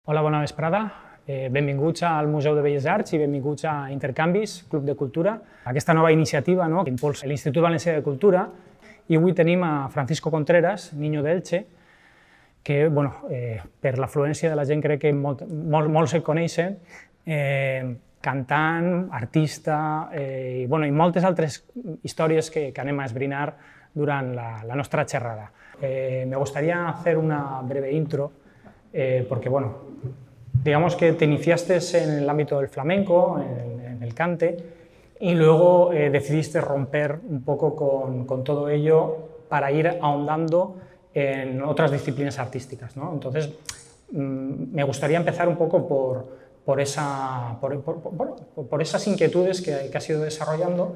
Hola, bona vesprada. Benvinguts al Museu de Belles Arts i benvinguts a Intercanvis, Club de Cultura, aquesta nova iniciativa que impulsa l'Institut Valencià de Cultura. I avui tenim a Francisco Contreras, niño d'Elche, que per l'afluència de la gent crec que molts el coneixen, cantant, artista i moltes altres històries que anem a esbrinar durant la nostra xerrada. Me gustaría hacer una breve intro, porque digamos que te iniciaste en el ámbito del flamenco, en el cante, y luego decidiste romper un poco con todo ello para ir ahondando en otras disciplinas artísticas, ¿no? Entonces, me gustaría empezar un poco por esas inquietudes que has ido desarrollando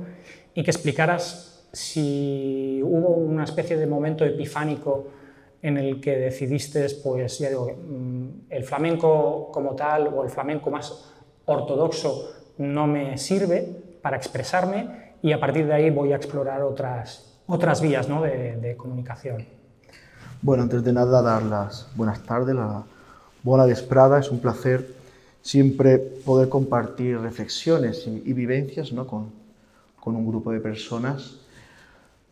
y que explicaras si hubo una especie de momento epifánico en el que decidiste, pues ya digo, el flamenco como tal o el flamenco más ortodoxo no me sirve para expresarme y a partir de ahí voy a explorar otras vías, ¿no?, de comunicación. Bueno, antes de nada, dar las buenas tardes, la buena vesprada. Es un placer siempre poder compartir reflexiones y vivencias, ¿no?, con un grupo de personas.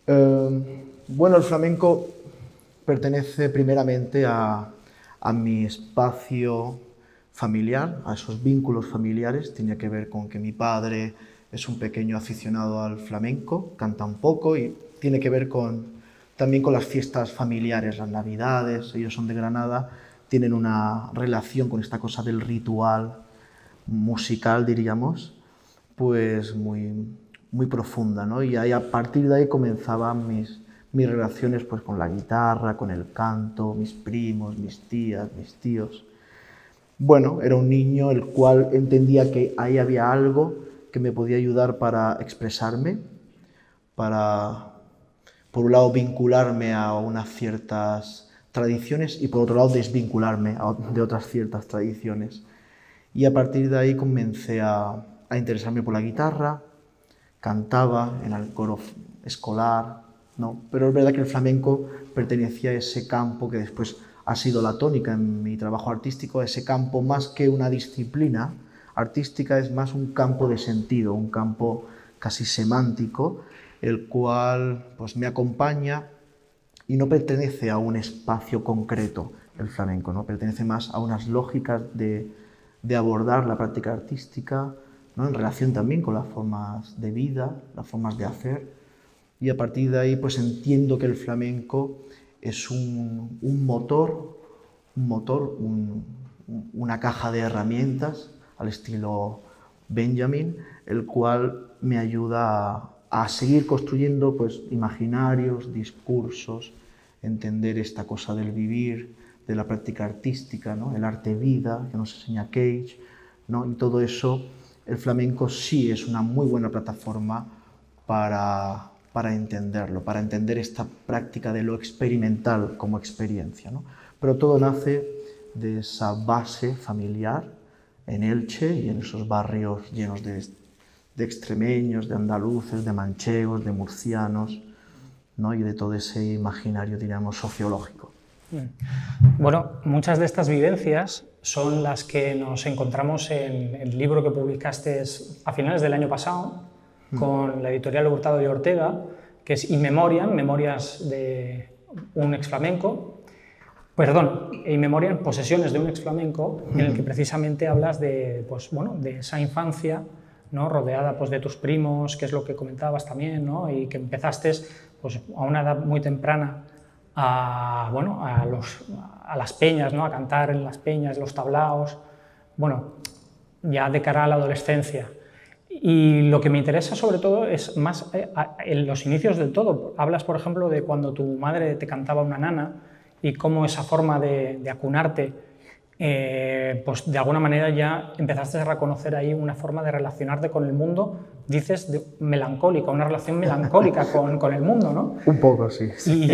Bueno, el flamenco pertenece primeramente a mi espacio familiar, a esos vínculos familiares. Tenía que ver con que mi padre es un pequeño aficionado al flamenco, canta un poco y tiene que ver también con las fiestas familiares, las navidades. Ellos son de Granada, tienen una relación con esta cosa del ritual musical, diríamos, pues muy profunda, ¿no? Y ahí, a partir de ahí comenzaban mis relaciones pues con la guitarra, con el canto, mis primos, mis tías, mis tíos. Bueno, era un niño el cual entendía que ahí había algo que me podía ayudar para expresarme, para, por un lado, vincularme a unas ciertas tradiciones y por otro lado, desvincularme de otras ciertas tradiciones. Y a partir de ahí comencé a interesarme por la guitarra, cantaba en el coro escolar, ¿no? Pero es verdad que el flamenco pertenecía a ese campo que después ha sido la tónica en mi trabajo artístico. Ese campo, más que una disciplina artística, es más un campo de sentido, un campo casi semántico, el cual pues me acompaña y no pertenece a un espacio concreto, el flamenco, ¿no? Pertenece más a unas lógicas de abordar la práctica artística, ¿no?, en relación también con las formas de vida, las formas de hacer. Y a partir de ahí pues entiendo que el flamenco es un motor, una caja de herramientas al estilo Benjamin, el cual me ayuda a seguir construyendo pues imaginarios, discursos, entender esta cosa del vivir, de la práctica artística, ¿no?, el arte vida que nos enseña Cage, ¿no? Y todo eso, el flamenco sí es una muy buena plataforma para entenderlo, para entender esta práctica de lo experimental como experiencia, ¿no? Pero todo nace de esa base familiar en Elche y en esos barrios llenos de extremeños, de andaluces, de manchegos, de murcianos, ¿no?, y de todo ese imaginario, diríamos, sociológico. Bueno, muchas de estas vivencias son las que nos encontramos en el libro que publicaste a finales del año pasado, con la editorial Hurtado y Ortega, que es In Memoriam, Memorias de un exflamenco, In Memoriam, Posesiones de un exflamenco, en el que precisamente hablas de esa infancia, ¿no?, rodeada pues de tus primos, que es lo que comentabas también, ¿no?, y que empezaste pues a una edad muy temprana a las peñas, ¿no?, a cantar en las peñas, los tablaos, ya de cara a la adolescencia. Y lo que me interesa sobre todo es más en los inicios del todo. Hablas, por ejemplo, de cuando tu madre te cantaba una nana y cómo esa forma de acunarte, pues de alguna manera ya empezaste a reconocer ahí una forma de relacionarte con el mundo, dices, melancólica, una relación melancólica con el mundo, ¿no? Un poco, sí. Y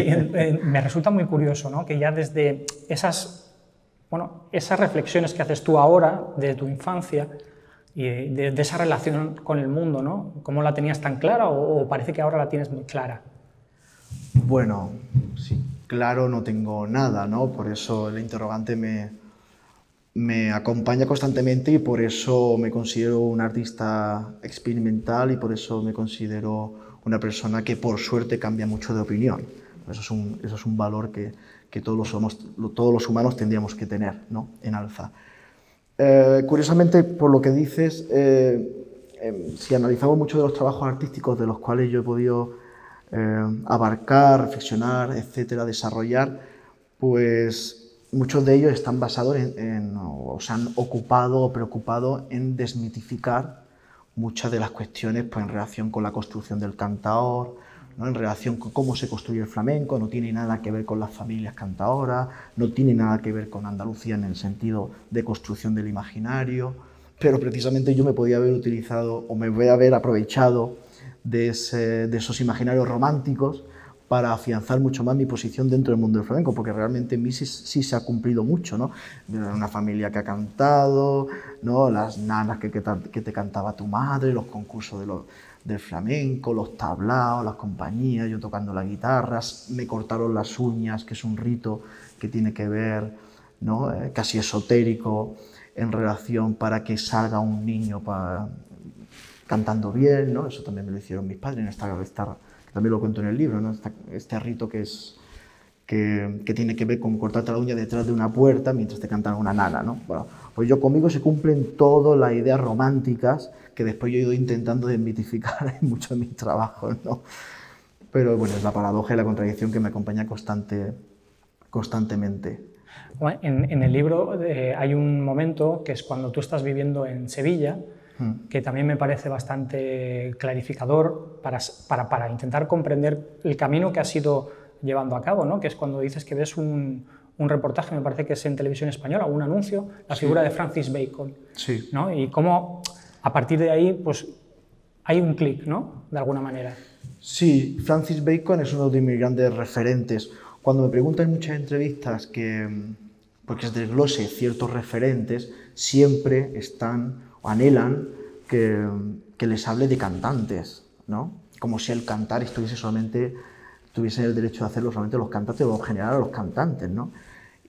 me resulta muy curioso, ¿no?, que ya desde esas reflexiones que haces tú ahora, de tu infancia, y de esa relación con el mundo, ¿no? ¿Cómo la tenías tan clara o parece que ahora la tienes muy clara? Bueno, sí, claro no tengo nada, ¿no? Por eso el interrogante me acompaña constantemente y por eso me considero un artista experimental y por eso me considero una persona que por suerte cambia mucho de opinión. Eso es un valor que todos los humanos tendríamos que tener, ¿no?, en alza. Curiosamente, por lo que dices, si analizamos muchos de los trabajos artísticos de los cuales yo he podido abarcar, reflexionar, etcétera, desarrollar, pues muchos de ellos están basados o se han ocupado o preocupado en desmitificar muchas de las cuestiones pues, en relación con la construcción del cantaor, ¿no?, en relación con cómo se construye el flamenco. No tiene nada que ver con las familias cantaoras, no tiene nada que ver con Andalucía en el sentido de construcción del imaginario, pero precisamente yo me podía haber utilizado o me voy a haber aprovechado de esos imaginarios románticos para afianzar mucho más mi posición dentro del mundo del flamenco, porque realmente en mí sí se ha cumplido mucho, ¿no? Una familia que ha cantado, ¿no?, las nanas que te cantaba tu madre, los concursos del flamenco, los tablaos, las compañías, yo tocando la guitarra, me cortaron las uñas, que es un rito que tiene que ver, ¿no?, casi esotérico, en relación para que salga un niño cantando bien, ¿no? Eso también me lo hicieron mis padres, también lo cuento en el libro, ¿no?, este rito que tiene que ver con cortarte la uña detrás de una puerta mientras te cantan una nana, ¿no? Bueno, pues conmigo se cumplen todas las ideas románticas que después yo he ido intentando desmitificar en muchos de mis trabajos, ¿no? Pero bueno, es la paradoja y la contradicción que me acompaña constantemente. En el libro hay un momento que es cuando tú estás viviendo en Sevilla, que también me parece bastante clarificador para intentar comprender el camino que has ido llevando a cabo, ¿no?, que es cuando dices que ves un reportaje, me parece que es en Televisión Española, un anuncio, la figura de Francis Bacon, sí, ¿no?, y cómo a partir de ahí pues, hay un clic, ¿no?, de alguna manera. Sí, Francis Bacon es uno de mis grandes referentes. Cuando me preguntan en muchas entrevistas porque desglose ciertos referentes, siempre anhelan que les hable de cantantes, ¿no?, como si el cantar tuviesen el derecho de hacerlo solamente los cantantes o en general los cantantes, ¿no?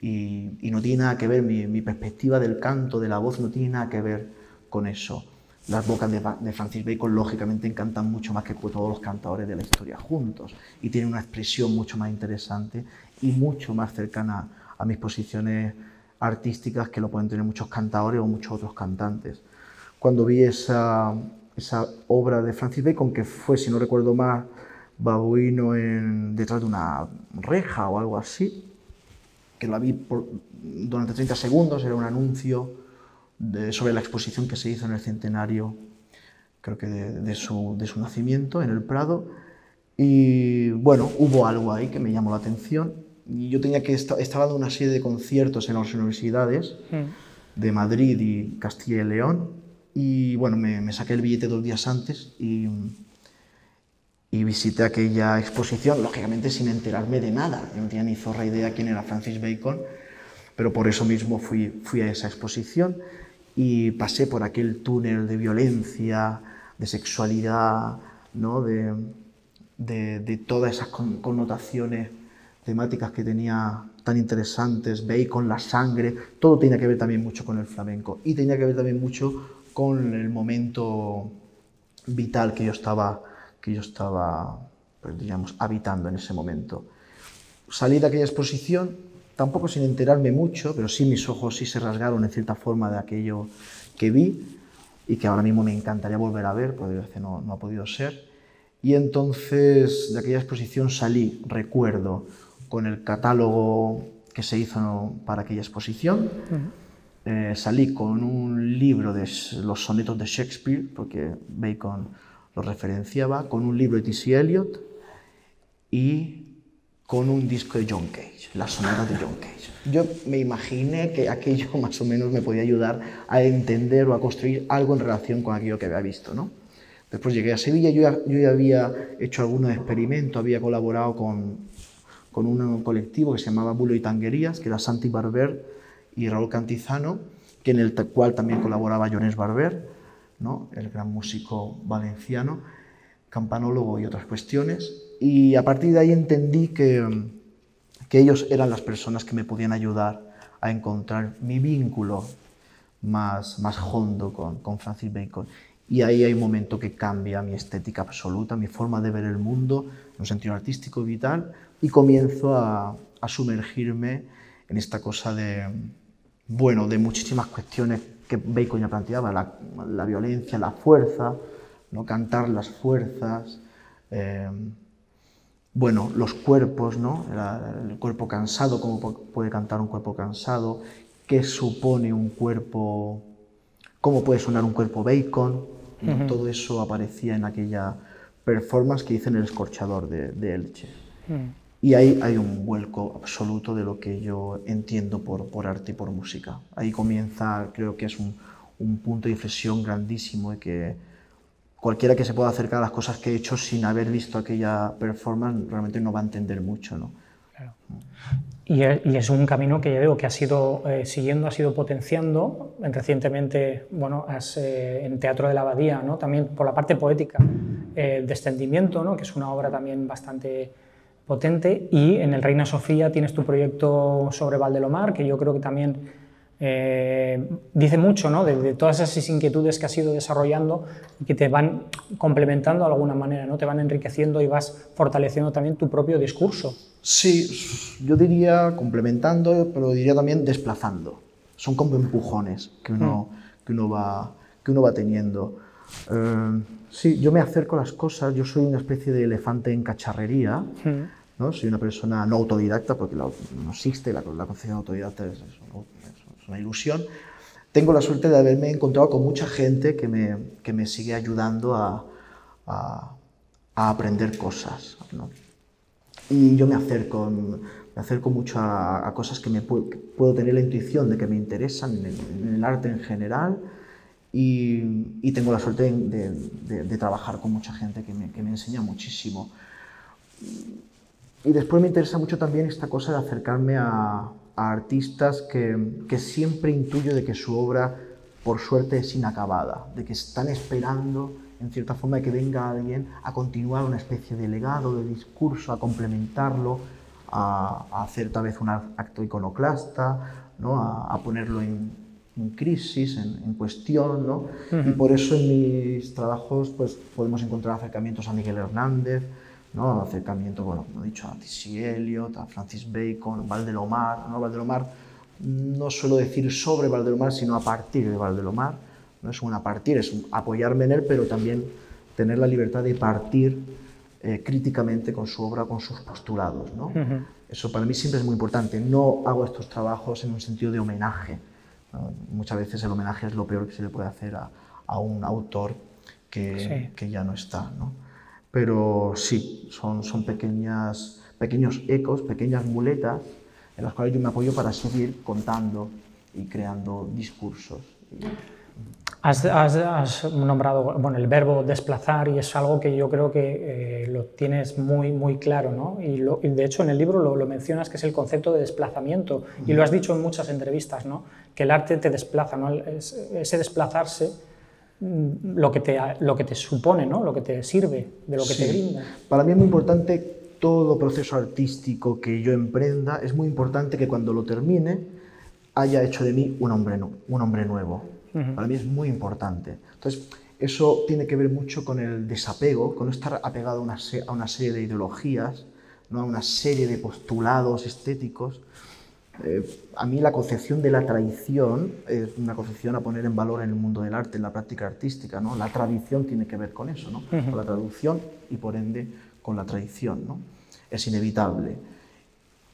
Y no tiene nada que ver, mi perspectiva del canto, de la voz, no tiene nada que ver con eso. Las vocas de Francis Bacon, lógicamente, encantan mucho más que todos los cantadores de la historia juntos y tienen una expresión mucho más interesante y mucho más cercana a mis posiciones artísticas que lo pueden tener muchos cantadores o muchos otros cantantes. Cuando vi esa obra de Francis Bacon, que fue, si no recuerdo mal, babuino detrás de una reja o algo así, que la vi durante 30 segundos, era un anuncio sobre la exposición que se hizo en el centenario, creo que de su nacimiento, en el Prado, y bueno, hubo algo ahí que me llamó la atención, y yo estaba dando una serie de conciertos en las universidades de Madrid y Castilla y León, y bueno, me saqué el billete 2 días antes y visité aquella exposición, lógicamente sin enterarme de nada. Yo no tenía ni zorra idea quién era Francis Bacon, pero por eso mismo fui a esa exposición y pasé por aquel túnel de violencia, de sexualidad, ¿no?, de todas esas connotaciones temáticas que tenía tan interesantes, Bacon, la sangre, todo tenía que ver también mucho con el flamenco y tenía que ver también mucho con el momento vital que yo estaba pues, digamos, habitando en ese momento. Salí de aquella exposición, tampoco sin enterarme mucho, pero sí mis ojos sí se rasgaron en cierta forma de aquello que vi y que ahora mismo me encantaría volver a ver, porque no ha podido ser. Y entonces de aquella exposición salí, recuerdo, con el catálogo que se hizo para aquella exposición. Salí con un libro de los sonetos de Shakespeare, porque Bacon lo referenciaba, con un libro de T.C. Eliot y con un disco de John Cage, las sonatas de John Cage. Yo me imaginé que aquello más o menos me podía ayudar a entender o a construir algo en relación con aquello que había visto, ¿no? Después llegué a Sevilla, yo ya había hecho algunos experimentos, había colaborado con un colectivo que se llamaba Bulo y Tanguerías, que era Santi Barber y Raúl Cantizano, en el cual también colaboraba Llorenç Barber, ¿no?, el gran músico valenciano, campanólogo y otras cuestiones. Y a partir de ahí entendí que ellos eran las personas que me podían ayudar a encontrar mi vínculo más hondo con Francis Bacon. Y ahí hay un momento que cambia mi estética absoluta, mi forma de ver el mundo, en un sentido artístico y vital, y comienzo a sumergirme en esta cosa de muchísimas cuestiones que Bacon ya planteaba, la violencia, la fuerza, ¿no? Cantar las fuerzas, los cuerpos, ¿no? El cuerpo cansado, cómo puede cantar un cuerpo cansado, qué supone un cuerpo, cómo puede sonar un cuerpo Bacon, ¿no? Todo eso aparecía en aquella performance que hice en El Escorchador de Elche. Y ahí hay un vuelco absoluto de lo que yo entiendo por arte y por música. Ahí comienza, creo que es un punto de inflexión grandísimo y que cualquiera que se pueda acercar a las cosas que he hecho sin haber visto aquella performance realmente no va a entender mucho, ¿no? Claro. Y es un camino que ya digo que has ido siguiendo, has ido potenciando. Recientemente, en Teatro de la Abadía, ¿no? También por la parte poética, Descendimiento, ¿no? Que es una obra también bastante potente, y en el Reina Sofía tienes tu proyecto sobre Valdelomar, que yo creo que también dice mucho, ¿no? de todas esas inquietudes que has ido desarrollando y que te van complementando de alguna manera, ¿no? Te van enriqueciendo y vas fortaleciendo también tu propio discurso. Sí, yo diría complementando, pero diría también desplazando. Son como empujones que uno va teniendo. Sí, yo me acerco a las cosas, yo soy una especie de elefante en cacharrería, ¿no? Soy una persona no autodidacta, porque no existe la concepción autodidacta, es una ilusión. Tengo la suerte de haberme encontrado con mucha gente que me sigue ayudando a aprender cosas, ¿no? Y yo me acerco mucho a cosas que puedo tener la intuición de que me interesan en el arte en general, y tengo la suerte de trabajar con mucha gente que me enseña muchísimo. Y después me interesa mucho también esta cosa de acercarme a artistas que siempre intuyo de que su obra, por suerte, es inacabada, de que están esperando, en cierta forma, de que venga alguien a continuar una especie de legado, de discurso, a complementarlo, a hacer tal vez un acto iconoclasta, ¿no? a ponerlo en crisis, en cuestión, ¿no? Y por eso en mis trabajos pues, podemos encontrar acercamientos a Miguel Hernández, ¿no? Acercamiento, he dicho, a T.S. Eliot, a Francis Bacon, Valdelomar, ¿no? Valdelomar, no suelo decir sobre Valdelomar, sino a partir de Valdelomar, no es un partir, es un apoyarme en él, pero también tener la libertad de partir críticamente con su obra, con sus postulados, ¿no? Eso para mí siempre es muy importante. No hago estos trabajos en un sentido de homenaje, ¿no? Muchas veces el homenaje es lo peor que se le puede hacer a un autor que ya no está, ¿no? Pero sí, son pequeños ecos, pequeñas muletas en las cuales yo me apoyo para seguir contando y creando discursos. Has nombrado el verbo desplazar, y es algo que yo creo que lo tienes muy, muy claro, ¿no? Y de hecho en el libro lo mencionas, que es el concepto de desplazamiento, y lo has dicho en muchas entrevistas, ¿no? Que el arte te desplaza, ¿no? Ese desplazarse, lo que te supone, ¿no? Lo que te sirve, de lo que te brinda. Para mí es muy importante todo proceso artístico que yo emprenda, es muy importante que cuando lo termine haya hecho de mí un hombre nuevo. Para mí es muy importante. Entonces, eso tiene que ver mucho con el desapego, con no estar apegado a una serie de ideologías, ¿no? A una serie de postulados estéticos. A mí la concepción de la tradición es una concepción a poner en valor en el mundo del arte, en la práctica artística, ¿no? La tradición tiene que ver con eso, ¿no? Con la traducción y, por ende, con la tradición, ¿no? Es inevitable.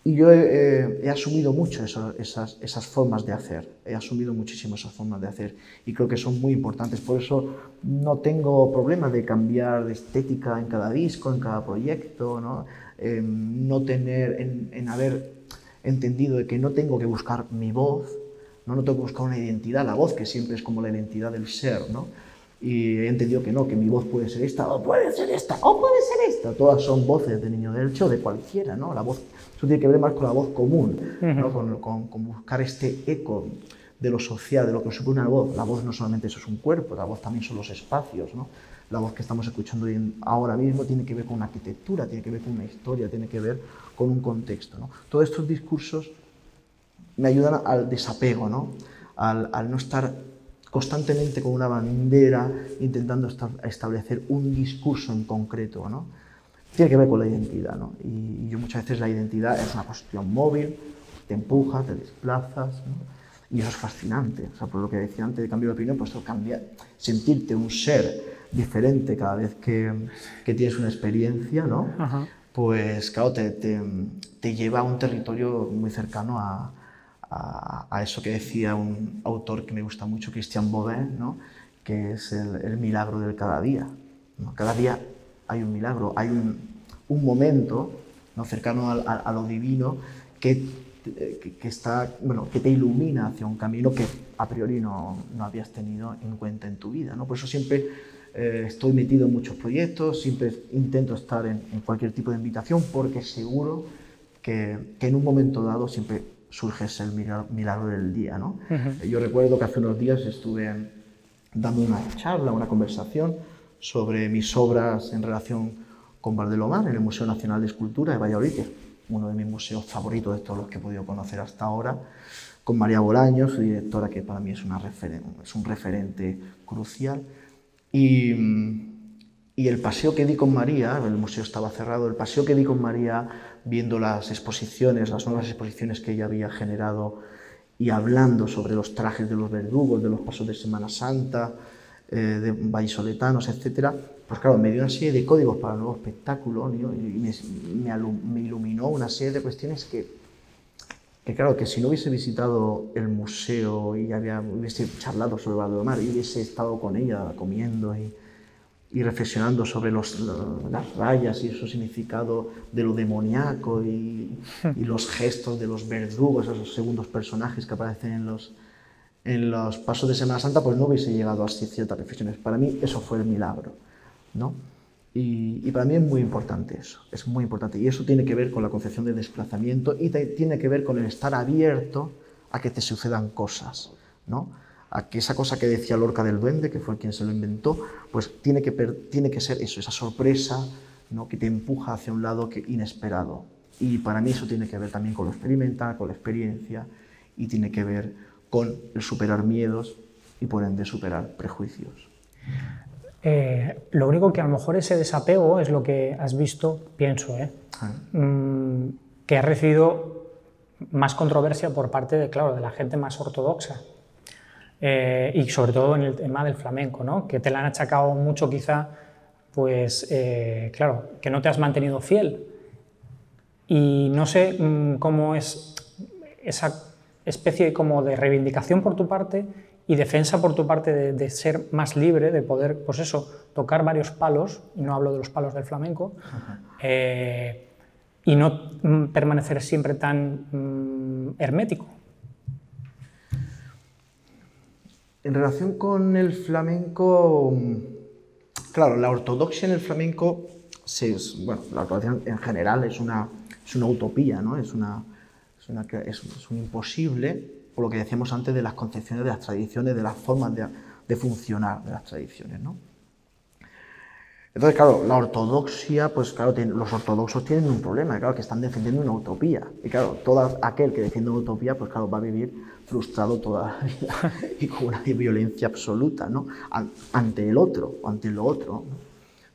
Y yo he asumido mucho esas formas de hacer, he asumido muchísimo esas formas de hacer, y creo que son muy importantes. Por eso no tengo problema de cambiar de estética en cada disco, en cada proyecto, ¿no? En haber entendido de que no tengo que buscar mi voz, no tengo que buscar una identidad, la voz que siempre es como la identidad del ser, ¿no? Y he entendido que no, que mi voz puede ser esta, o puede ser esta, o puede ser esta. Todas son voces de Niño de Elche o de cualquiera, ¿no? La voz, eso tiene que ver más con la voz común, ¿no? Con buscar este eco de lo social, de lo que supone una voz. La voz no solamente eso es un cuerpo, la voz también son los espacios, ¿no? La voz que estamos escuchando ahora mismo tiene que ver con una arquitectura, tiene que ver con una historia, tiene que ver con un contexto, ¿no? Todos estos discursos me ayudan al desapego, ¿no? al no estar constantemente con una bandera intentando establecer un discurso en concreto, ¿no? Tiene que ver con la identidad, ¿no? Y yo muchas veces la identidad es una cuestión móvil, te empuja, te desplazas, ¿no? Y eso es fascinante. O sea, por lo que decía antes de cambio de opinión, pues cambiar, sentirte un ser diferente cada vez que tienes una experiencia, ¿no? Ajá. Pues claro, te lleva a un territorio muy cercano a eso que decía un autor que me gusta mucho, Christian Baudin, ¿no? Que es el milagro del cada día, ¿no? Cada día hay un milagro, hay un momento, ¿no? Cercano a lo divino que te ilumina hacia un camino que a priori no habías tenido en cuenta en tu vida, ¿no? Por eso siempre estoy metido en muchos proyectos, siempre intento estar en cualquier tipo de invitación, porque seguro que en un momento dado siempre surge ese milagro del día, ¿no? Yo recuerdo que hace unos días estuve dando una charla, una conversación sobre mis obras en relación con Valdelomar, en el Museo Nacional de Escultura de Valladolid, uno de mis museos favoritos de todos los que he podido conocer hasta ahora, con María Bolaños, su directora, que para mí es un referente crucial. Y el paseo que di con María, el museo estaba cerrado, el paseo que di con María viendo las nuevas exposiciones que ella había generado y hablando sobre los trajes de los verdugos, de los pasos de Semana Santa, de vallisoletanos, etc., pues claro, me dio una serie de códigos para el nuevo espectáculo, ¿no? Y me iluminó una serie de cuestiones que claro, que si no hubiese visitado el museo y hubiese charlado sobre Valdelomar y hubiese estado con ella comiendo y reflexionando sobre las rayas y su significado de lo demoníaco y los gestos de los verdugos, esos segundos personajes que aparecen en los pasos de Semana Santa, pues no hubiese llegado a ciertas reflexiones. Para mí eso fue el milagro, ¿no? Y para mí es muy importante eso, es muy importante. Y eso tiene que ver con la concepción de desplazamiento y tiene que ver con el estar abierto a que te sucedan cosas, ¿no? A que esa cosa que decía Lorca del duende, que fue quien se lo inventó, pues tiene que ser eso, esa sorpresa, ¿no? Que te empuja hacia un lado inesperado. Y para mí eso tiene que ver también con lo experimental, con la experiencia, y tiene que ver con el superar miedos y por ende superar prejuicios. Lo único que a lo mejor ese desapego es lo que has visto, pienso, que ha recibido más controversia por parte de la gente más ortodoxa. Y sobre todo en el tema del flamenco, ¿no? Que te la han achacado mucho quizá, pues claro, que no te has mantenido fiel. Y no sé cómo es esa especie como de reivindicación por tu parte y defensa por tu parte de ser más libre, de poder, pues eso, tocar varios palos, y no hablo de los palos del flamenco, y no permanecer siempre tan hermético. En relación con el flamenco, claro, la ortodoxia en el flamenco, la ortodoxia en general es una utopía, ¿no? Es un imposible, por lo que decíamos antes de las concepciones de las tradiciones, de las formas de funcionar de las tradiciones, ¿no? Entonces, claro, la ortodoxia, pues claro, los ortodoxos tienen un problema, claro, que están defendiendo una utopía. Y claro, todo aquel que defiende una utopía, pues claro, va a vivir frustrado toda la vida y con una violencia absoluta, ¿no? Ante el otro, o ante lo otro, ¿no?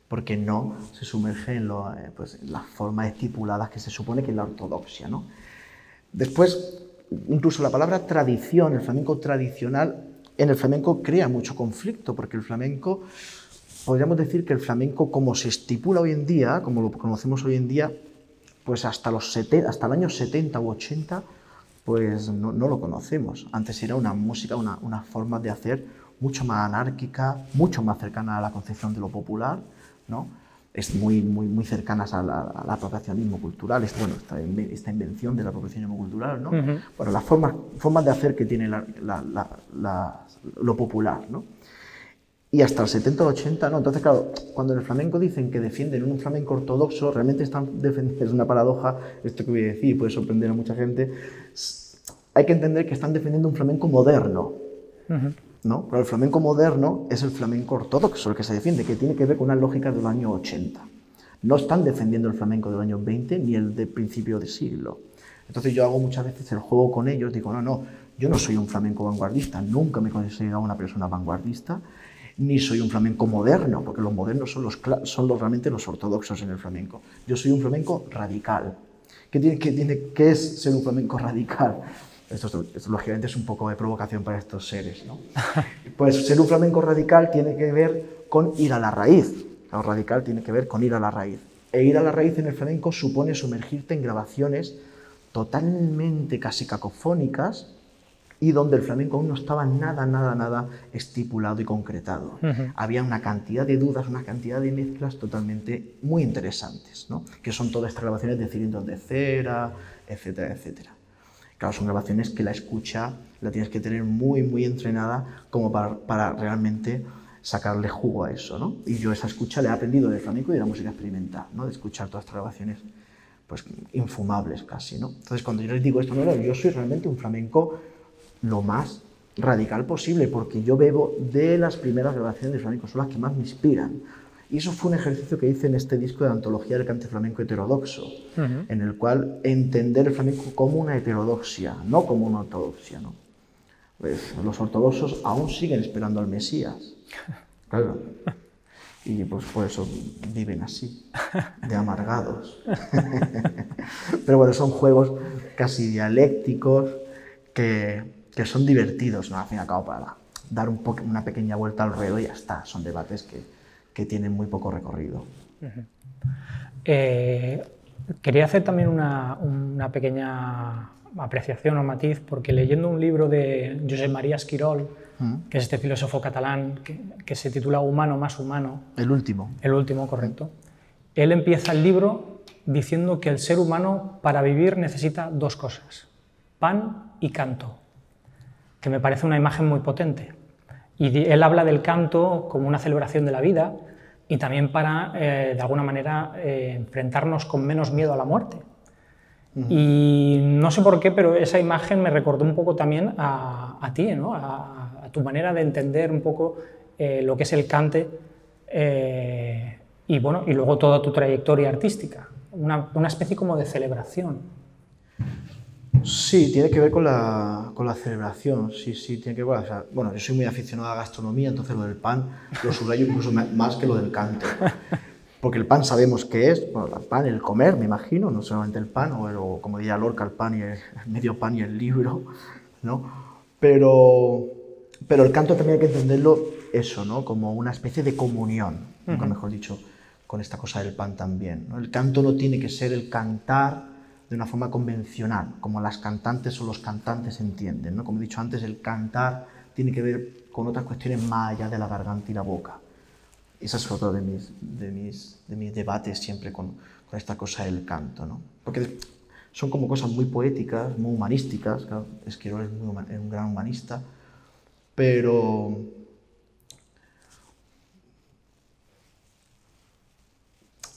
Porque no se sumerge en las formas estipuladas que se supone que es la ortodoxia, ¿no? Después, incluso la palabra tradición, el flamenco tradicional, en el flamenco crea mucho conflicto, porque el flamenco, podríamos decir que el flamenco, como se estipula hoy en día, como lo conocemos hoy en día, pues hasta el año 70 u 80, pues no lo conocemos. Antes era una música, una forma de hacer mucho más anárquica, mucho más cercana a la concepción de lo popular, ¿no? Es muy cercanas al apropiacionismo cultural, esta invención del apropiacionismo cultural, ¿no? Bueno, las formas de hacer que tiene lo popular, ¿no? Y hasta el 70 o 80, ¿no? Entonces, claro, cuando en el flamenco dicen que defienden un flamenco ortodoxo, realmente están defendiendo, es una paradoja, esto que voy a decir, puede sorprender a mucha gente, hay que entender que están defendiendo un flamenco moderno, ¿no? Pero el flamenco moderno es el flamenco ortodoxo, el que se defiende, que tiene que ver con una lógica del año 80. No están defendiendo el flamenco del año 20 ni el de principio de siglo. Entonces yo hago muchas veces el juego con ellos, digo, no, Yo no soy un flamenco vanguardista, nunca me he considerado una persona vanguardista, ni soy un flamenco moderno, porque los modernos son realmente los ortodoxos en el flamenco. Yo soy un flamenco radical. ¿Qué es ser un flamenco radical? Esto lógicamente es un poco de provocación para estos seres, ¿no? Pues ser un flamenco radical tiene que ver con ir a la raíz. Lo radical tiene que ver con ir a la raíz. E ir a la raíz en el flamenco supone sumergirte en grabaciones totalmente casi cacofónicas, y donde el flamenco aún no estaba nada estipulado y concretado. Había una cantidad de dudas, una cantidad de mezclas totalmente muy interesantes, ¿no? Que son todas estas grabaciones de cilindros de cera, etcétera, etcétera. Claro, son grabaciones que la escucha la tienes que tener muy entrenada como para realmente sacarle jugo a eso, ¿no? Y yo esa escucha la he aprendido del flamenco y de la música experimental, ¿no? De escuchar todas estas grabaciones pues infumables casi, ¿no? Entonces, cuando yo les digo esto, no, yo soy realmente un flamenco lo más radical posible, porque yo bebo de las primeras grabaciones de flamenco, son las que más me inspiran. Y eso fue un ejercicio que hice en este disco de antología del cante flamenco heterodoxo, en el cual entender el flamenco como una heterodoxia, no como una ortodoxia, ¿no? Pues los ortodoxos aún siguen esperando al Mesías, claro, y pues por eso viven así, de amargados. Pero bueno, son juegos casi dialécticos que son divertidos, ¿no? Al fin y al cabo, para dar una pequeña vuelta al ruedo y ya está. Son debates que tienen muy poco recorrido. Quería hacer también una pequeña apreciación o matiz, porque leyendo un libro de Josep María Esquirol, que es este filósofo catalán que se titula Humano más humano. El último. El último, correcto. Él empieza el libro diciendo que el ser humano para vivir necesita dos cosas: pan y canto, que me parece una imagen muy potente. Y él habla del canto como una celebración de la vida y también para, de alguna manera, enfrentarnos con menos miedo a la muerte. Y no sé por qué, pero esa imagen me recordó un poco también a ti, ¿no? A tu manera de entender un poco lo que es el cante y, bueno, y luego toda tu trayectoria artística, una especie como de celebración. Sí, tiene que ver con la celebración, sí, tiene que ver, o sea, bueno, yo soy muy aficionado a la gastronomía, entonces lo del pan lo subrayo incluso más que lo del cante. Porque el pan sabemos qué es, bueno, el pan, el comer, me imagino, no solamente el pan, o como diría Lorca, el pan y el medio pan y el libro, ¿no? Pero el canto también hay que entenderlo eso, ¿no? Como una especie de comunión, nunca mejor dicho, con esta cosa del pan también, ¿no? El canto no tiene que ser el cantar de una forma convencional, como las cantantes o los cantantes entienden, ¿no? Como he dicho antes, el cantar tiene que ver con otras cuestiones más allá de la garganta y la boca. Ese es otro de mis debates siempre con esta cosa del canto, ¿no? Porque son como cosas muy poéticas, muy humanísticas, claro, Esquirol es un gran humanista, pero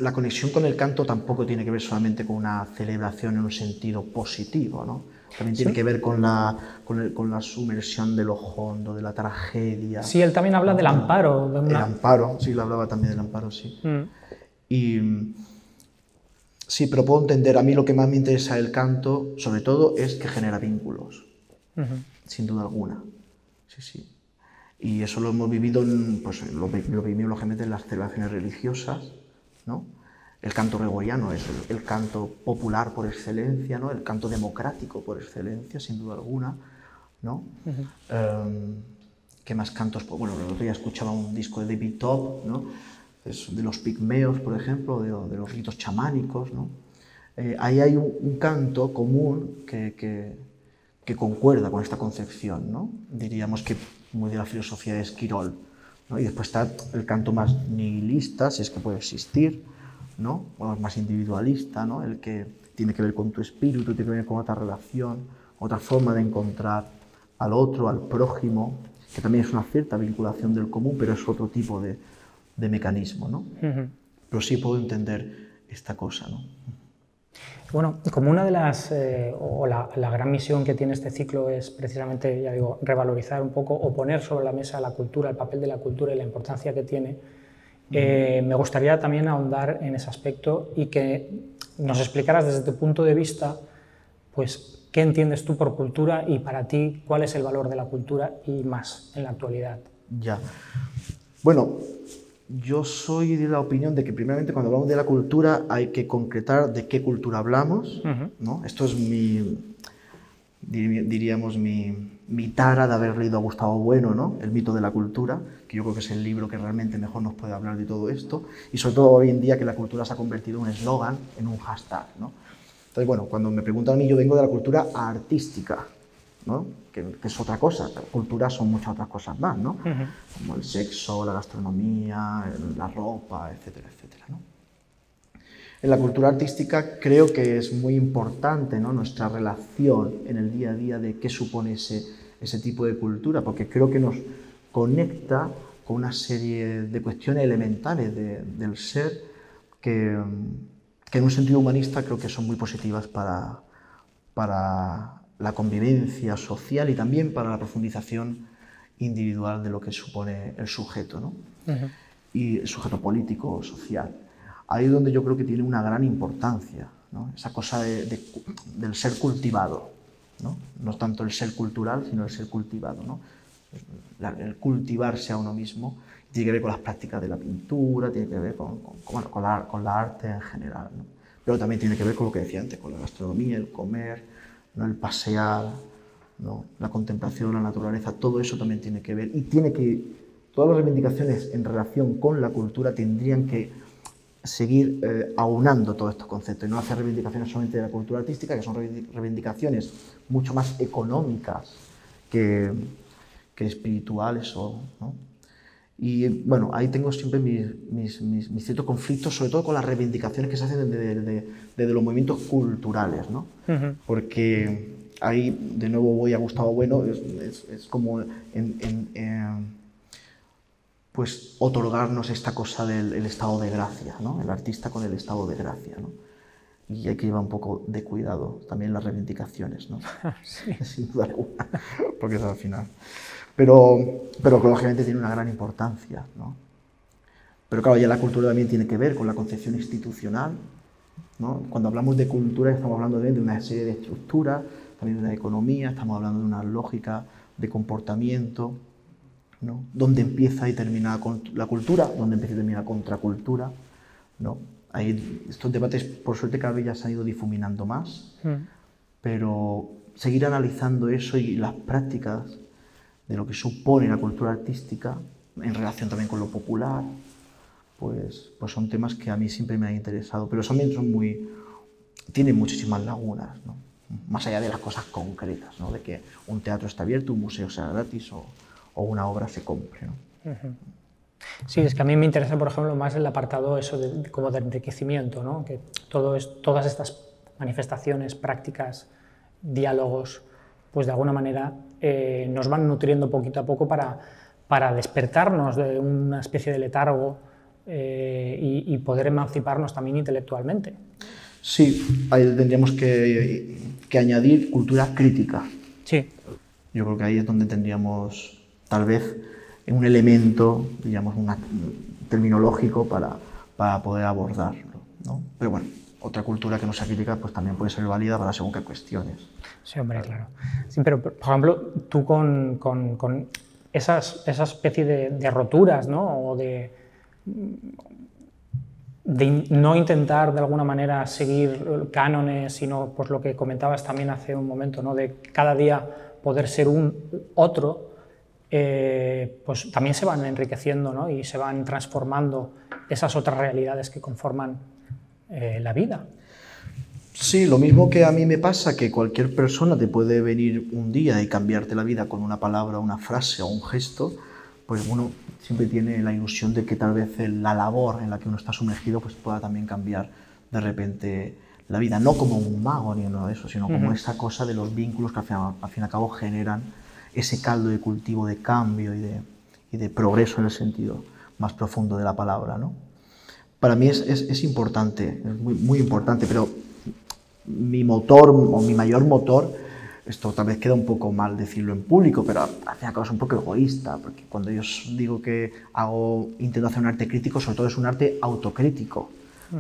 la conexión con el canto tampoco tiene que ver solamente con una celebración en un sentido positivo, ¿no? También tiene que ver con la sumersión de lo hondo, de la tragedia. Sí, él también habla del amparo. El amparo, sí, le hablaba también del amparo, sí. Y sí, pero puedo entender, a mí lo que más me interesa del canto, sobre todo, es que genera vínculos, sin duda alguna. Sí. Y eso lo hemos vivido, pues lo vivimos lógicamente en las celebraciones religiosas, ¿no? El canto gregoriano es el canto popular por excelencia, ¿no? El canto democrático por excelencia, sin duda alguna, ¿no? ¿Qué más cantos? Pues, bueno, el otro día escuchaba un disco de David Topp, ¿no? De los pigmeos, por ejemplo, de los ritos chamánicos, ¿no? Ahí hay un canto común que concuerda con esta concepción, ¿no? Diríamos que muy de la filosofía de Esquirol, ¿no? Y después está el canto más nihilista, si es que puede existir, ¿no? O más individualista, ¿no? El que tiene que ver con tu espíritu, tiene que ver con otra relación, otra forma de encontrar al otro, al prójimo, que también es una cierta vinculación del común, pero es otro tipo de mecanismo, ¿no? Pero sí puedo entender esta cosa, ¿no? Bueno, como una de las, o la gran misión que tiene este ciclo es precisamente, ya digo, revalorizar un poco o poner sobre la mesa la cultura, el papel de la cultura y la importancia que tiene, me gustaría también ahondar en ese aspecto y que nos explicaras desde tu punto de vista, pues, ¿qué entiendes tú por cultura y para ti cuál es el valor de la cultura y más en la actualidad? Ya. Bueno, yo soy de la opinión de que primeramente cuando hablamos de la cultura hay que concretar de qué cultura hablamos, ¿no? Esto es diríamos mi tara de haber leído a Gustavo Bueno, ¿no? El mito de la cultura, que yo creo que es el libro que realmente mejor nos puede hablar de todo esto, y sobre todo hoy en día que la cultura se ha convertido en un eslogan, en un hashtag, ¿no? Entonces, bueno, cuando me preguntan a mí, yo vengo de la cultura artística, ¿no? Que es otra cosa. La cultura son muchas otras cosas más, ¿no? Como el sexo, la gastronomía, la ropa, etcétera, etcétera, ¿no? En la cultura artística creo que es muy importante, ¿no? Nuestra relación en el día a día de qué supone ese tipo de cultura, porque creo que nos conecta con una serie de cuestiones elementales del ser que en un sentido humanista creo que son muy positivas para la convivencia social y también para la profundización individual de lo que supone el sujeto, ¿no? Y el sujeto político o social. Ahí es donde yo creo que tiene una gran importancia, ¿no? Esa cosa del ser cultivado, ¿no? No tanto el ser cultural, sino el ser cultivado, ¿no? El cultivarse a uno mismo tiene que ver con las prácticas de la pintura, tiene que ver con la arte en general, ¿no? Pero también tiene que ver con lo que decía antes, con la gastronomía, el comer, ¿no? El pasear, ¿no? La contemplación, la naturaleza, todo eso también tiene que ver. Y todas las reivindicaciones en relación con la cultura tendrían que seguir aunando todos estos conceptos y no hacer reivindicaciones solamente de la cultura artística, que son reivindicaciones mucho más económicas que espirituales, ¿no? Y bueno, ahí tengo siempre mis ciertos conflictos, sobre todo con las reivindicaciones que se hacen desde los movimientos culturales, ¿no? Porque ahí, de nuevo, voy a Gustavo Bueno, es como pues otorgarnos esta cosa del estado de gracia, ¿no? El artista con el estado de gracia, ¿no? Y hay que llevar un poco de cuidado también las reivindicaciones, ¿no? Sí. Sin duda alguna, porque es al final. Pero lógicamente tiene una gran importancia, ¿no? Pero claro, ya la cultura también tiene que ver con la concepción institucional, ¿no? Cuando hablamos de cultura estamos hablando de una serie de estructuras, también de una economía, estamos hablando de una lógica de comportamiento, ¿no? ¿Dónde empieza y termina la cultura? ¿Dónde empieza y termina la contracultura? ¿No? Ahí, estos debates, por suerte, cada vez ya se han ido difuminando más, pero seguir analizando eso y las prácticas de lo que supone la cultura artística en relación también con lo popular, pues son temas que a mí siempre me han interesado, pero también tienen muchísimas lagunas, ¿no? Más allá de las cosas concretas, ¿no? De que un teatro está abierto, un museo sea gratis o una obra se compre, ¿no? Sí, es que a mí me interesa, por ejemplo, más el apartado eso como de enriquecimiento, ¿no? Que todas estas manifestaciones, prácticas, diálogos, pues de alguna manera nos van nutriendo poquito a poco para despertarnos de una especie de letargo y poder emanciparnos también intelectualmente. Sí, ahí tendríamos que añadir cultura crítica. Sí. Yo creo que ahí es donde tendríamos tal vez un elemento, digamos, terminológico para poder abordarlo, ¿no? Pero bueno, otra cultura que no sea crítica pues también puede ser válida para según qué cuestiones. Sí, hombre, claro. Sí, pero, por ejemplo, tú con esa especie de roturas, ¿no? O de no intentar de alguna manera seguir cánones, sino pues lo que comentabas también hace un momento, ¿no? De cada día poder ser otro, pues también se van enriqueciendo, ¿no? Y se van transformando esas otras realidades que conforman la vida. Sí, lo mismo que a mí me pasa, que cualquier persona te puede venir un día y cambiarte la vida con una palabra, una frase o un gesto, pues uno siempre tiene la ilusión de que tal vez la labor en la que uno está sumergido pues pueda también cambiar de repente la vida, no como un mago ni nada de eso, sino como esa cosa de los vínculos que al fin y al cabo generan ese caldo de cultivo de cambio y de progreso en el sentido más profundo de la palabra, ¿no? Para mí es importante, es muy, muy importante, pero mi motor o mi mayor motor, esto tal vez queda un poco mal decirlo en público, pero al fin y al cabo es un poco egoísta, porque cuando yo digo que intento hacer un arte crítico, sobre todo es un arte autocrítico,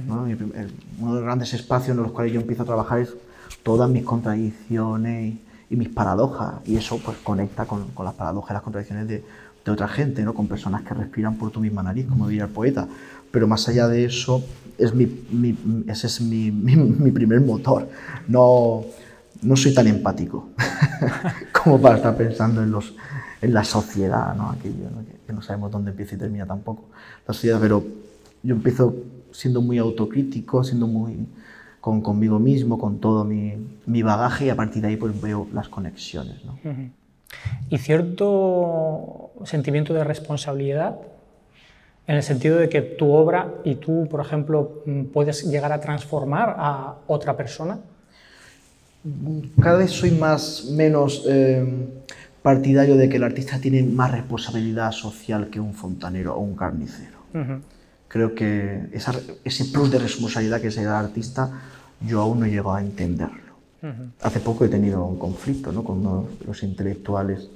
¿no? Uno de los grandes espacios en los cuales yo empiezo a trabajar es todas mis contradicciones y mis paradojas, y eso pues conecta con las paradojas y las contradicciones de otra gente, ¿no? Con personas que respiran por tu misma nariz, como diría el poeta. Pero más allá de eso, ese es mi primer motor. No soy tan empático como para estar pensando en la sociedad, ¿no? Aquello, ¿no? Que no sabemos dónde empieza y termina tampoco la sociedad, pero yo empiezo siendo muy autocrítico, siendo muy conmigo mismo, con todo mi bagaje, y a partir de ahí pues veo las conexiones, ¿no? Y cierto sentimiento de responsabilidad, en el sentido de que tu obra y tú, por ejemplo, puedes llegar a transformar a otra persona. Cada vez soy menos partidario de que el artista tiene más responsabilidad social que un fontanero o un carnicero. Creo que ese plus de responsabilidad que es el artista, yo aún no llego a entenderlo. Hace poco he tenido un conflicto, ¿no?, con uno de los intelectuales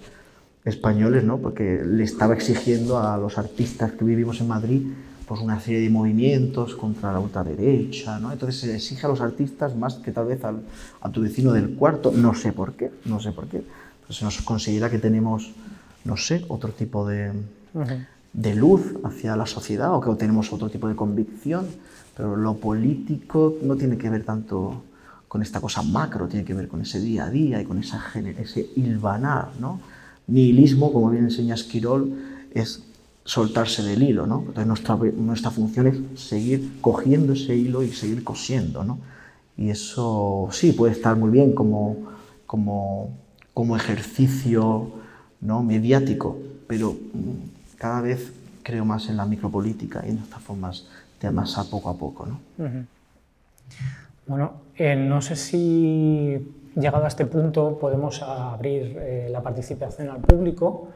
españoles, ¿no?, porque le estaba exigiendo a los artistas que vivimos en Madrid pues una serie de movimientos contra la ultraderecha, ¿no? Entonces se exige a los artistas más que tal vez a tu vecino del cuarto, no sé por qué, pero se nos considera que tenemos, no sé, otro tipo de luz hacia la sociedad, o que tenemos otro tipo de convicción, pero lo político no tiene que ver tanto con esta cosa macro, tiene que ver con ese día a día y con ese hilvanar, ¿no? Nihilismo, como bien enseña Esquirol, es soltarse del hilo, ¿no? Entonces nuestra función es seguir cogiendo ese hilo y seguir cosiendo, ¿no? Y eso sí puede estar muy bien como ejercicio, ¿no?, mediático, pero cada vez creo más en la micropolítica y en estas formas de amasar poco a poco, ¿no? Bueno, no sé si llegado a este punto podemos abrir la participación al público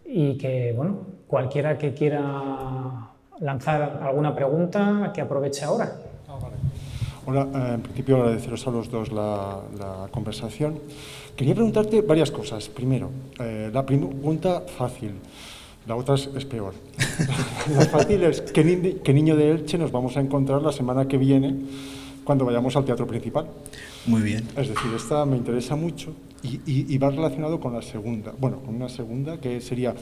y que, bueno, cualquiera que quiera lanzar alguna pregunta, que aproveche ahora. Vale. Hola, en principio agradeceros a los dos la conversación. Quería preguntarte varias cosas. Primero, la pregunta fácil, la otra es peor. La fácil es ¿qué niño de Elche nos vamos a encontrar la semana que viene cuando vayamos al teatro principal? Muy bien. Es decir, esta me interesa mucho y va relacionado con la segunda. Bueno, con una segunda que sería...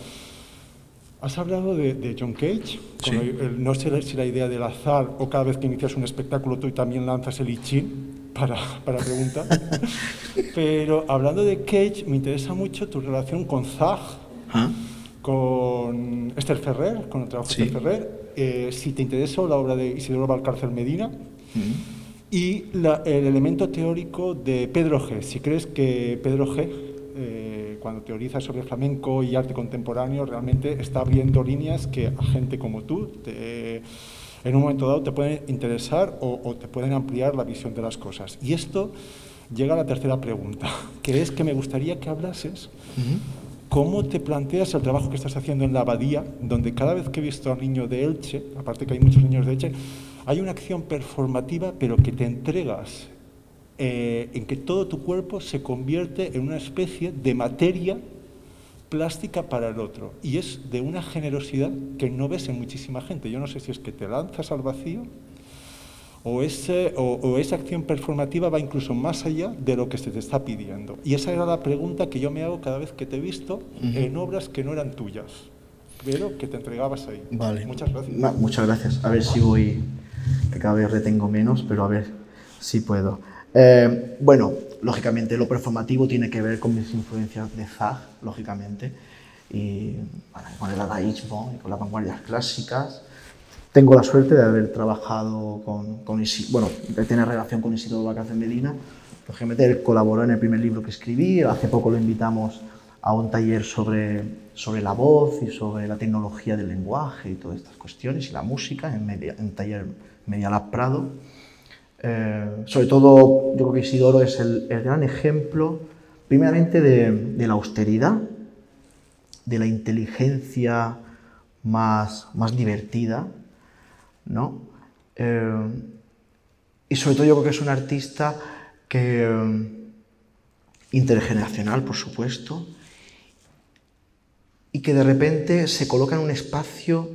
Has hablado de John Cage, sí. No sé si la idea del azar o cada vez que inicias un espectáculo tú también lanzas el I Ching para preguntar. Pero hablando de Cage, me interesa mucho tu relación con Zag, con Esther Ferrer, con el trabajo de Esther Ferrer, si te interesó la obra de Isidoro Valcárcel Medina, y el elemento teórico de Pedro G. Si crees que Pedro G., cuando teoriza sobre flamenco y arte contemporáneo, realmente está abriendo líneas que a gente como tú, en un momento dado, te pueden interesar o te pueden ampliar la visión de las cosas. Y esto llega a la tercera pregunta, que es que me gustaría que hablases cómo te planteas el trabajo que estás haciendo en la Abadía, donde cada vez que he visto al niño de Elche, aparte que hay muchos niños de Elche, hay una acción performativa, pero que te entregas en que todo tu cuerpo se convierte en una especie de materia plástica para el otro. Y es de una generosidad que no ves en muchísima gente. Yo no sé si es que te lanzas al vacío o esa acción performativa va incluso más allá de lo que se te está pidiendo. Y esa era la pregunta que yo me hago cada vez que te he visto en obras que no eran tuyas, pero que te entregabas ahí. Vale. Muchas gracias. Muchas gracias. A ver si voy, que cada vez retengo menos, pero a ver si puedo. Bueno, lógicamente lo performativo tiene que ver con mis influencias de Zag, lógicamente, y bueno, con el dadaísmo y con las vanguardias clásicas. Tengo la suerte de haber trabajado de tener relación con Isidoro Valcárcel Medina. Lógicamente él colaboró en el primer libro que escribí. Hace poco lo invitamos a un taller sobre la voz y sobre la tecnología del lenguaje y todas estas cuestiones, y la música, en taller Media Lab Prado. Sobre todo, yo creo que Isidoro es el gran ejemplo, primeramente, de la austeridad, de la inteligencia más divertida, ¿no? Y sobre todo yo creo que es un artista intergeneracional, por supuesto, y que de repente se coloca en un espacio,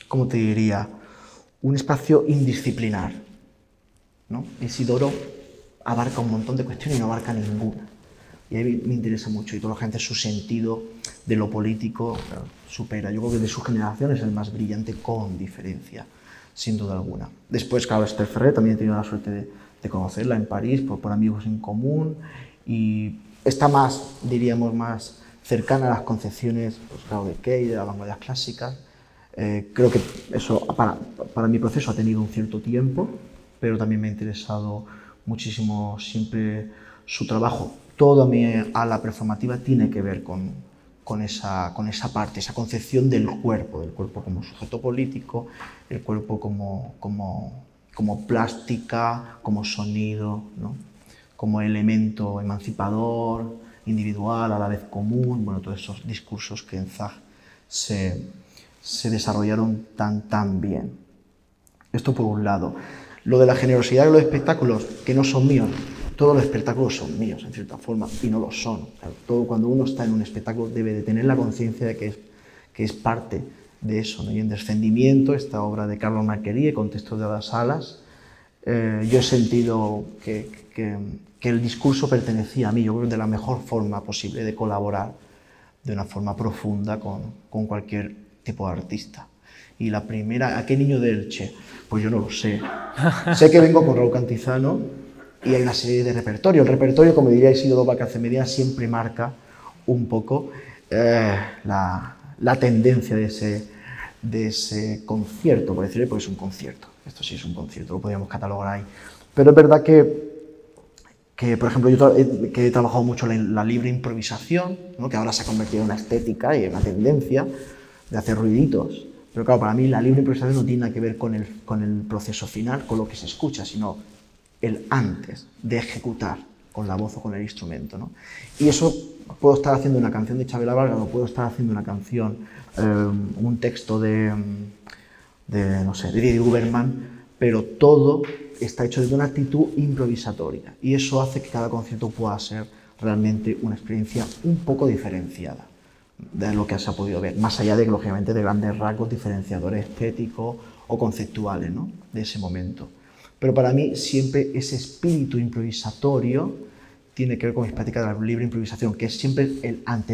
¿cómo te diría?, un espacio indisciplinar, ¿no? Isidoro abarca un montón de cuestiones y no abarca ninguna. Y ahí me interesa mucho, y toda la gente su sentido de lo político supera. Yo creo que de su generación es el más brillante con diferencia, sin duda alguna. Después, claro, Esther Ferrer, también he tenido la suerte de conocerla en París por amigos en común, y está más, diríamos, más cercana a las concepciones, pues, claro, de Key, de las vanguardias clásicas. Creo que eso para mi proceso ha tenido un cierto tiempo, pero también me ha interesado muchísimo siempre su trabajo. Toda mi ala performativa tiene que ver con esa parte, esa concepción del cuerpo como sujeto político, el cuerpo como plástica, como sonido, ¿no? Como elemento emancipador, individual, a la vez común, bueno, todos esos discursos que en Zag se desarrollaron tan bien. Esto por un lado. Lo de la generosidad de los espectáculos, que no son míos, todos los espectáculos son míos, en cierta forma, y no lo son. Claro, cuando uno está en un espectáculo debe de tener la conciencia de que es parte de eso, ¿no? Y en Descendimiento, esta obra de Carlos Marquerie, con textos de Ada Salas, yo he sentido que el discurso pertenecía a mí. Yo creo que de la mejor forma posible de colaborar de una forma profunda con cualquier tipo de artista. Y la primera, ¿a qué niño de Elche? Pues yo no lo sé. Sé que vengo con Raúl Cantizano y hay una serie de repertorio. El repertorio, como diría Isidoro Valcárcel Medina, siempre marca un poco la tendencia de ese concierto, por decirlo, porque es un concierto. Esto sí es un concierto, lo podríamos catalogar ahí. Pero es verdad que por ejemplo, yo que he trabajado mucho la libre improvisación, ¿no? Que ahora se ha convertido en una estética y en una tendencia de hacer ruiditos. Pero claro, para mí la libre improvisación no tiene nada que ver con el proceso final, con lo que se escucha, sino el antes de ejecutar con la voz o con el instrumento, ¿no? Y eso puedo estar haciendo una canción de Chabela Vargas, o puedo estar haciendo una canción, un texto de Didier Guberman, pero todo está hecho desde una actitud improvisatoria. Y eso hace que cada concierto pueda ser realmente una experiencia un poco diferenciada de lo que se ha podido ver, más allá de, lógicamente, de grandes rasgos diferenciadores estéticos o conceptuales, ¿no? De ese momento. Pero para mí siempre ese espíritu improvisatorio tiene que ver con mi práctica de la libre improvisación, que es siempre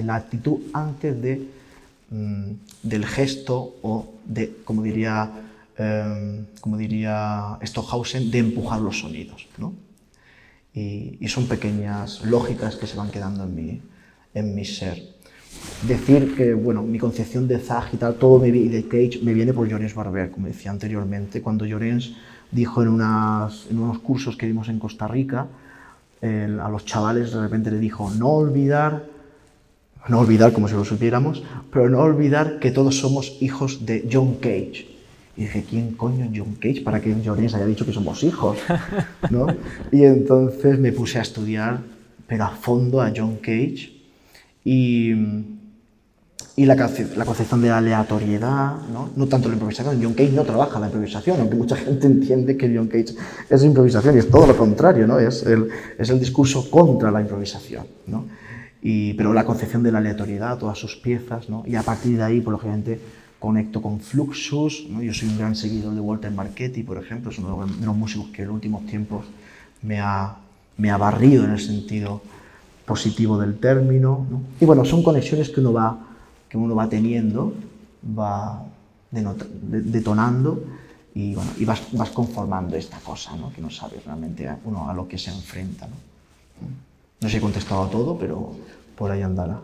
la actitud antes del gesto o de, como diría Stockhausen, de empujar los sonidos, ¿no? Y son pequeñas lógicas que se van quedando en mi ser. Decir que, bueno, mi concepción de Zag y tal, todo y de Cage me viene por Llorens Barber, como decía anteriormente, cuando Llorens dijo en unos cursos que dimos en Costa Rica, a los chavales de repente le dijo, no olvidar como si lo supiéramos, pero no olvidar que todos somos hijos de John Cage. Y dije, ¿quién coño es John Cage para que Llorens haya dicho que somos hijos? ¿No? Y entonces me puse a estudiar, pero a fondo, a John Cage, y la concepción de la aleatoriedad, no tanto la improvisación. John Cage no trabaja la improvisación, aunque mucha gente entiende que John Cage es improvisación, y es todo lo contrario, ¿no? Es el discurso contra la improvisación, ¿no? Pero la concepción de la aleatoriedad, todas sus piezas, ¿no? Y a partir de ahí, pues, lógicamente, conecto con Fluxus, ¿no? Yo soy un gran seguidor de Walter Marchetti, por ejemplo, es uno de los músicos que en los últimos tiempos me ha barrido en el sentido positivo del término, ¿no? Y bueno, son conexiones que uno va teniendo, va detonando, y bueno, y vas conformando esta cosa, ¿no? Que no sabes realmente uno a lo que se enfrenta, ¿no? No sé si he contestado a todo, pero por ahí andará.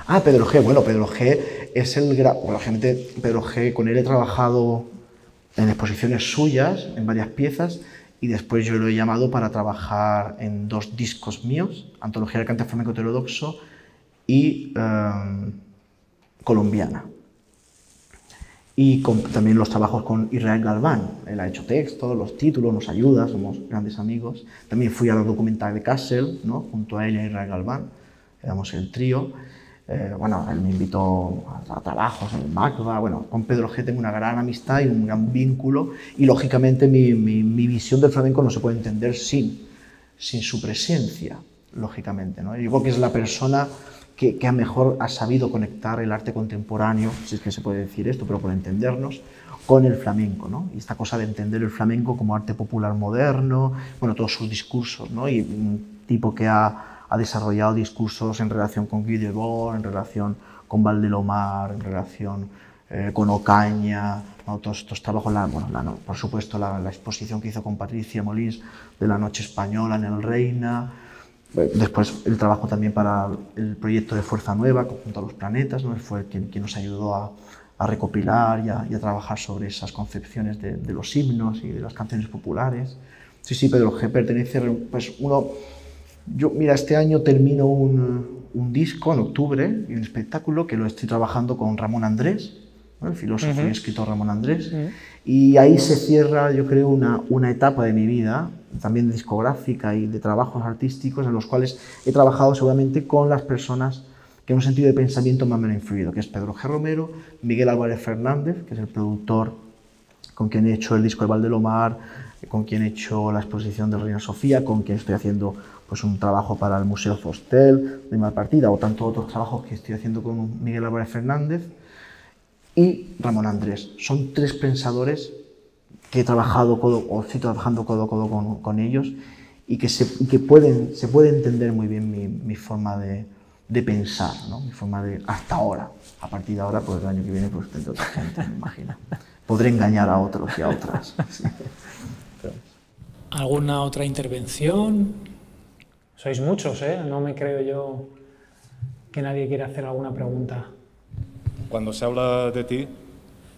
Ah, Pedro G. Bueno, Pedro G. es lógicamente, Pedro G., con él he trabajado en exposiciones suyas, en varias piezas, y después yo lo he llamado para trabajar en 2 discos míos, Antología del Cante Flamenco Heterodoxo y Colombiana. Y también los trabajos con Israel Galván. Él ha hecho textos, los títulos, nos ayuda, somos grandes amigos. También fui a los documentales de Kassel, ¿no? Junto a él y a Israel Galván, éramos el trío. Bueno, él me invitó a trabajos en el MACBA. Bueno, con Pedro G. tengo una gran amistad y un gran vínculo, y lógicamente mi visión del flamenco no se puede entender sin su presencia, lógicamente, ¿no? Yo creo que es la persona que mejor ha sabido conectar el arte contemporáneo, si es que se puede decir esto, pero por entendernos, con el flamenco, ¿no? Y esta cosa de entender el flamenco como arte popular moderno, bueno, todos sus discursos, ¿no? Y un tipo que ha desarrollado discursos en relación con Guy Debord, en relación con Valdelomar, en relación con Ocaña, ¿no? Todos estos trabajos, por supuesto la exposición que hizo con Patricia Molins de la Noche Española en el Reina, después el trabajo también para el proyecto de Fuerza Nueva junto a los planetas, ¿no? Él fue quien nos ayudó a recopilar y a trabajar sobre esas concepciones de los himnos y de las canciones populares. Sí, Pedro G pertenece, pues mira, este año termino un disco en octubre y un espectáculo que lo estoy trabajando con Ramón Andrés, ¿no? El filósofo y escritor Ramón Andrés, y ahí se cierra, yo creo, una etapa de mi vida, también discográfica y de trabajos artísticos, en los cuales he trabajado seguramente con las personas que en un sentido de pensamiento más me han influido, que es Pedro G. Romero, Miguel Álvarez Fernández, que es el productor con quien he hecho el disco de Valdelomar, con quien he hecho la exposición de Reina Sofía, con quien estoy haciendo pues un trabajo para el Museo Fostel de Malpartida, o tantos otros trabajos que estoy haciendo con Miguel Álvarez Fernández y Ramón Andrés. Son tres pensadores que he trabajado estoy trabajando codo a codo con ellos y que se puede entender muy bien mi forma de pensar, ¿no? Mi forma de hasta ahora. A partir de ahora, pues el año que viene, pues tendré otra gente, me imagino. Podré engañar a otros y a otras. Sí. ¿Alguna otra intervención? Sois muchos, ¿eh? No me creo yo que nadie quiera hacer alguna pregunta. Cuando se habla de ti,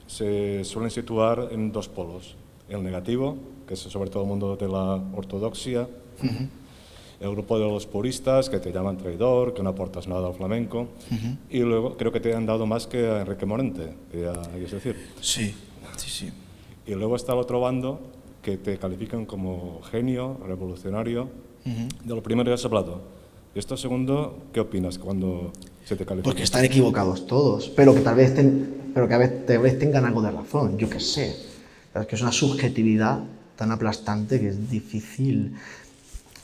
se suelen situar en dos polos. El negativo, que es sobre todo el mundo de la ortodoxia, el grupo de los puristas, que te llaman traidor, que no aportas nada al flamenco, y luego creo que te han dado más que a Enrique Morente, es decir. Sí. Y luego está el otro bando, que te califican como genio, revolucionario. De lo primero ya has hablado. ¿Y esto segundo, qué opinas cuando se te califica? Porque están equivocados todos, pero que tal vez tengan algo de razón, yo qué sé. Es que es una subjetividad tan aplastante que es difícil.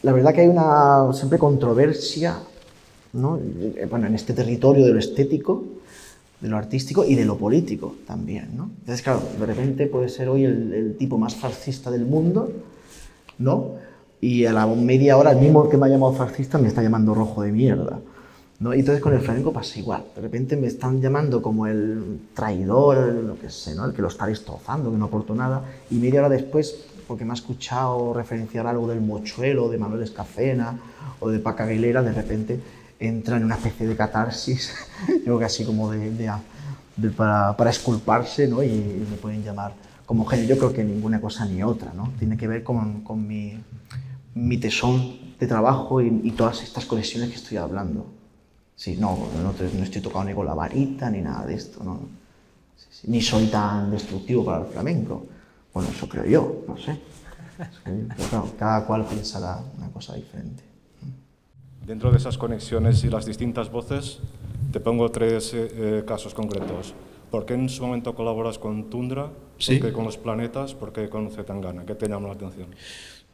La verdad que hay una siempre controversia, ¿no? Bueno, en este territorio de lo estético, de lo artístico y de lo político también, ¿no? Entonces, claro, de repente puede ser hoy el tipo más fascista del mundo, ¿no? Y a la media hora el mismo que me ha llamado fascista me está llamando rojo de mierda, ¿no? Y entonces con el flamenco pasa igual. De repente me están llamando como el traidor, lo que sé, ¿no? El que lo está destrozando, que no aportó nada. Y media hora después, porque me ha escuchado referenciar algo del Mochuelo, de Manuel Escacena o de Paca Aguilera, de repente entra en una especie de catarsis, yo creo que así como para exculparse, ¿no? Y me pueden llamar como genio. Yo creo que ninguna cosa ni otra, ¿no? Tiene que ver con mi tesón de trabajo y todas estas conexiones que estoy hablando. Sí, no estoy tocando ni con la varita ni nada de esto, ¿no? Sí, ni soy tan destructivo para el flamenco. Bueno, eso creo yo, no sé. Pero claro, cada cual pensará una cosa diferente. Dentro de esas conexiones y las distintas voces, te pongo tres casos concretos. ¿Por qué en su momento colaboras con Tundra? Sí. ¿Por qué con Los Planetas? ¿Por qué con Zetangana? ¿Qué te llama la atención?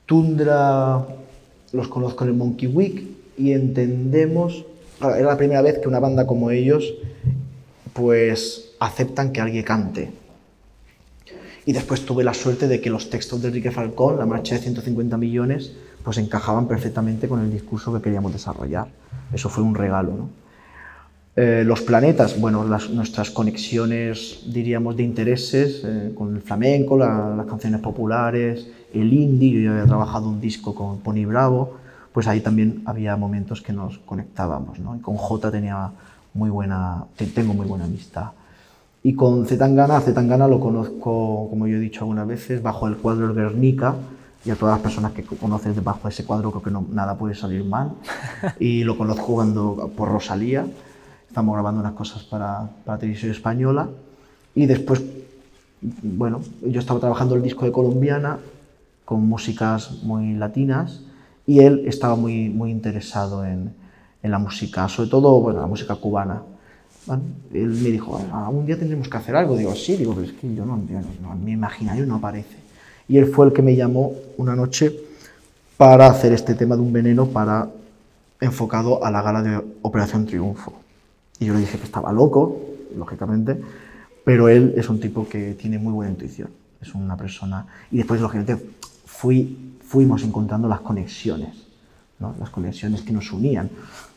Tundra los conozco en el Monkey Week y entendemos, era la primera vez que una banda como ellos pues aceptan que alguien cante. Y después tuve la suerte de que los textos de Enrique Falcón, la marcha de 150 millones, pues encajaban perfectamente con el discurso que queríamos desarrollar. Eso fue un regalo, ¿no? Los planetas, bueno, nuestras conexiones, diríamos, de intereses con el flamenco, las canciones populares, el indie. Yo ya había trabajado un disco con Pony Bravo, pues ahí también había momentos que nos conectábamos, ¿no? Y con Jota tengo muy buena amistad. Y con Zetangana lo conozco, como yo he dicho algunas veces, bajo el cuadro El Guernica, y a todas las personas que conoces debajo de ese cuadro creo que nada puede salir mal. Y lo conozco por Rosalía. Estamos grabando unas cosas para Televisión Española y después, bueno, yo estaba trabajando el disco de Colombiana con músicas muy latinas y él estaba muy interesado en la música, sobre todo, bueno, la música cubana. Bueno, él me dijo, algún día tendremos que hacer algo. Digo, sí, pero es que yo no, mi imaginario no aparece. Y él fue el que me llamó una noche para hacer este tema de Un Veneno enfocado a la gala de Operación Triunfo. Y yo le dije que estaba loco, lógicamente, pero él es un tipo que tiene muy buena intuición, es una persona... Y después, lógicamente, fuimos encontrando las conexiones, ¿no? Las conexiones que nos unían.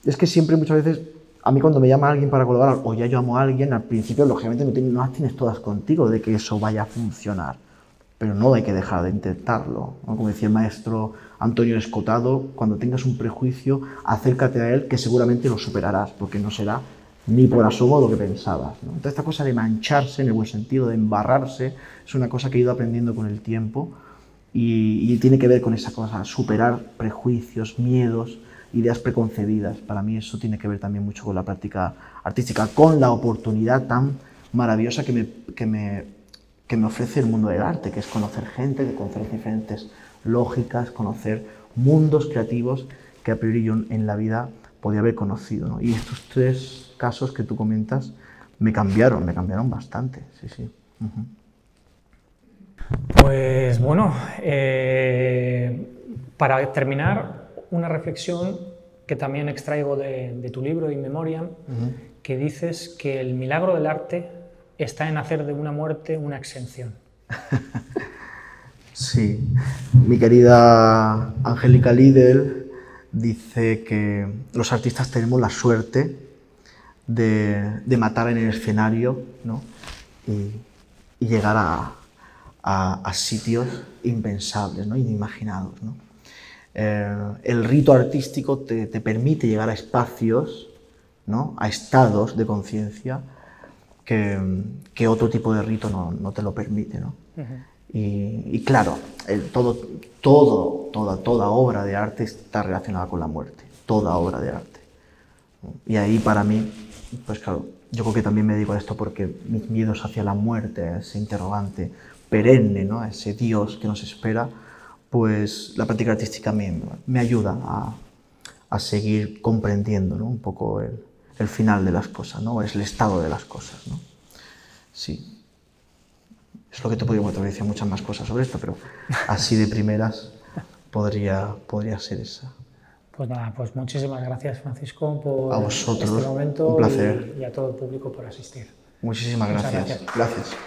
Es que siempre, muchas veces, a mí cuando me llama alguien para colaborar, o ya yo amo a alguien, al principio, lógicamente, no las tienes todas contigo de que eso vaya a funcionar, pero no hay que dejar de intentarlo, ¿no? Como decía el maestro Antonio Escotado, cuando tengas un prejuicio, acércate a él, que seguramente lo superarás, porque no será ni por asomo lo que pensabas, ¿no? Entonces, esta cosa de mancharse, en el buen sentido, de embarrarse, es una cosa que he ido aprendiendo con el tiempo y tiene que ver con esa cosa, superar prejuicios, miedos, ideas preconcebidas. Para mí eso tiene que ver también mucho con la práctica artística, con la oportunidad tan maravillosa que me ofrece el mundo del arte, que es conocer gente, conocer diferentes lógicas, conocer mundos creativos que a priori yo en la vida podía haber conocido, ¿no? Y estos 3 casos que tú comentas me cambiaron bastante, sí, sí. Pues bueno, para terminar, una reflexión que también extraigo de tu libro In Memoriam, que dices que el milagro del arte está en hacer de una muerte una exención. Sí, mi querida Angélica Lidl dice que los artistas tenemos la suerte de matar en el escenario, ¿no? y llegar a sitios impensables, ¿no? Inimaginados, ¿no? El rito artístico te permite llegar a espacios, ¿no? A estados de conciencia que otro tipo de rito no te lo permite, ¿no? Y claro, toda obra de arte está relacionada con la muerte, toda obra de arte. Y ahí para mí, pues claro, yo creo que también me dedico a esto porque mis miedos hacia la muerte, ese interrogante perenne, ¿no? Ese Dios que nos espera, pues la práctica artística me ayuda a seguir comprendiendo, ¿no? Un poco el final de las cosas, ¿no? Es el estado de las cosas, ¿no? Sí. Es lo que te podría decir muchas más cosas sobre esto, pero así de primeras podría ser esa. Pues nada, pues muchísimas gracias, Francisco, por a vosotros, este momento un placer. y a todo el público por asistir. Muchísimas gracias. Gracias.